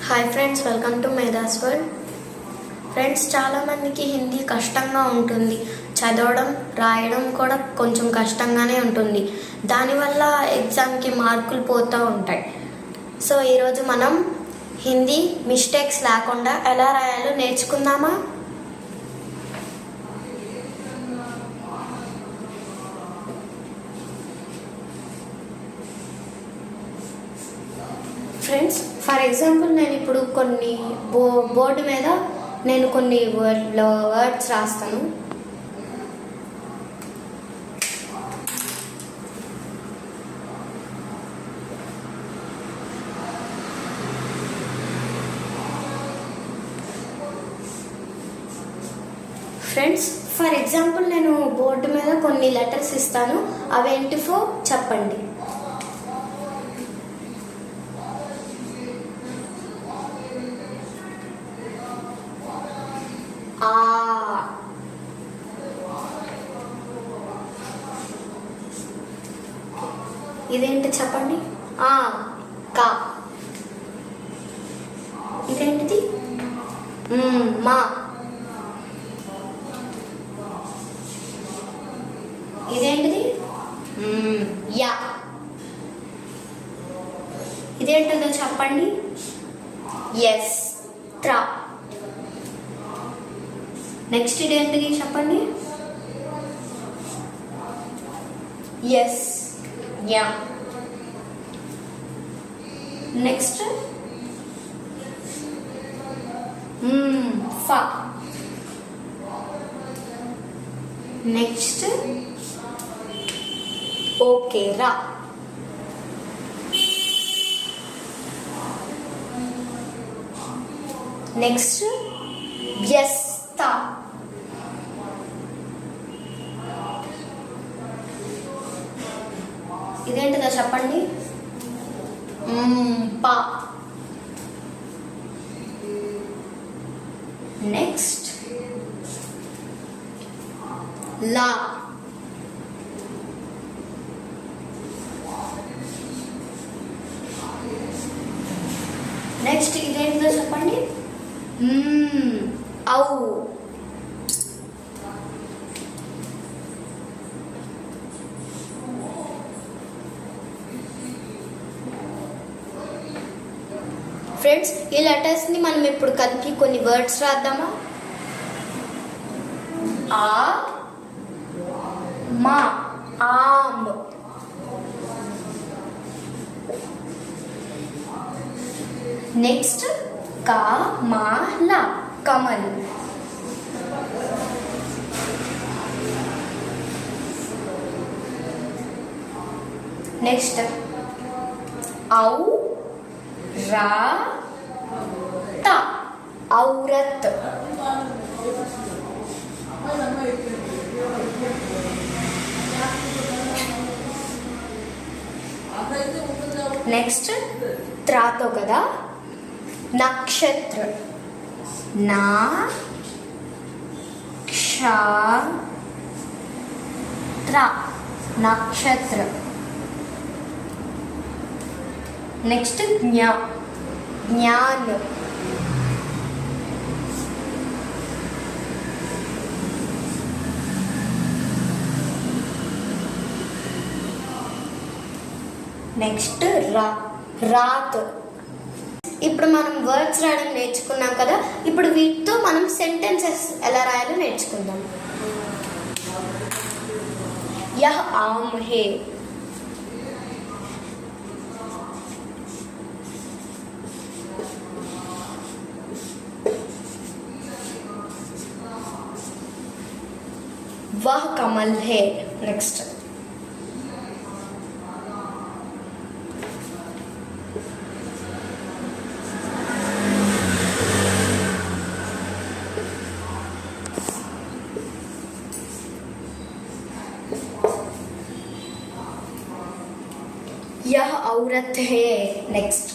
Hi friends, welcome to Medhas world. Friends, చాలామందికి హిందీ కష్టంగా ఉంటుంది. చదవడం రాయడం కూడా కొంచెం కష్టంగానే ఉంటుంది. దానివల్ల ఎగ్జామ్కి మార్కులు పోతూ ఉంటాయి. సో ఈరోజు మనం హిందీ మిస్టేక్స్ లేకుండా ఎలా రాయాలో నేర్చుకుందామా? ఫ్రెండ్స్, ఫర్ ఎగ్జాంపుల్ నేను ఇప్పుడు కొన్ని బోర్డు మీద నేను కొన్ని వర్డ్స్ రాస్తాను. ఫ్రెండ్స్, ఫర్ ఎగ్జాంపుల్ నేను బోర్డు మీద కొన్ని లెటర్స్ ఇస్తాను. అవేంటివో చెప్పండి. ఆ, ఇదేంటి చెప్పండి. ఆ, కా. ఇదేంటిది? మా. ఇదేంటిది? యా. ఇదేంటిదో చెప్పండి. ఎస్, త్రా. నెక్స్ట్ ఇదేంటిది చెప్పండి. ఎస్, యా. నెక్స్ట్ ఫా. నెక్స్ట్ ఓకే, రా. నెక్స్ట్ ఎస్, తా. ఇదేంటిదో చెప్పండి. పా. Next law. నెక్స్ట్ ఇదేంటిదో చెప్పండి. ఔ. ఫ్రెండ్స్, ఈ లెటర్స్ని మనం ఇప్పుడు కలిపి కొన్ని వర్డ్స్ రాద్దామా? ఆ, మా, ఆమ్. నెక్స్ట్ కా, మా, లా, కమల్. నెక్స్ట్ ఔ, రా, తా, ఔరత్. నెక్స్ట్ త్రాతో కదా, నక్షత్ర. నా, క్ష, త్ర, నక్షత్ర. నెక్స్ట్ జ్ఞా, జ్ఞాన్. నెక్స్ట్ రా, రాత్. ఇప్పుడు మనం వర్డ్స్ రాయడం నేర్చుకున్నాం కదా. ఇప్పుడు వీటితో మనం సెంటెన్సెస్ ఎలా రాయాలో నేర్చుకుందాం. యహ్ ఆమ్ హే. वह कमल है. नेक्स्ट यह औरत है. नेक्स्ट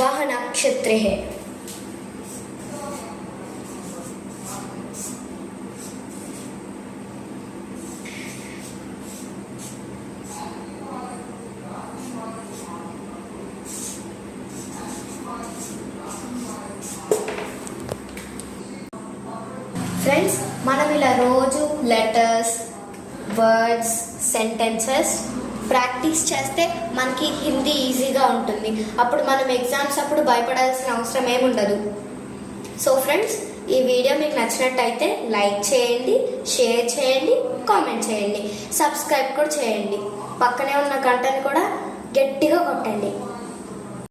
वह नक्षत्र है? ఫ్రెండ్స్, మనం ఇలా రోజు లెటర్స్, వర్డ్స్, సెంటెన్సెస్ ప్రాక్టీస్ చేస్తే మనకి హిందీ ఈజీగా ఉంటుంది. అప్పుడు మనం ఎగ్జామ్స్ అప్పుడు భయపడాల్సిన అవసరం ఏముండదు. సో ఫ్రెండ్స్, ఈ వీడియో మీకు నచ్చినట్టయితే లైక్ చేయండి, షేర్ చేయండి, కామెంట్ చేయండి, సబ్స్క్రైబ్ కూడా చేయండి. పక్కనే ఉన్న గంటని కూడా గట్టిగా కొట్టండి.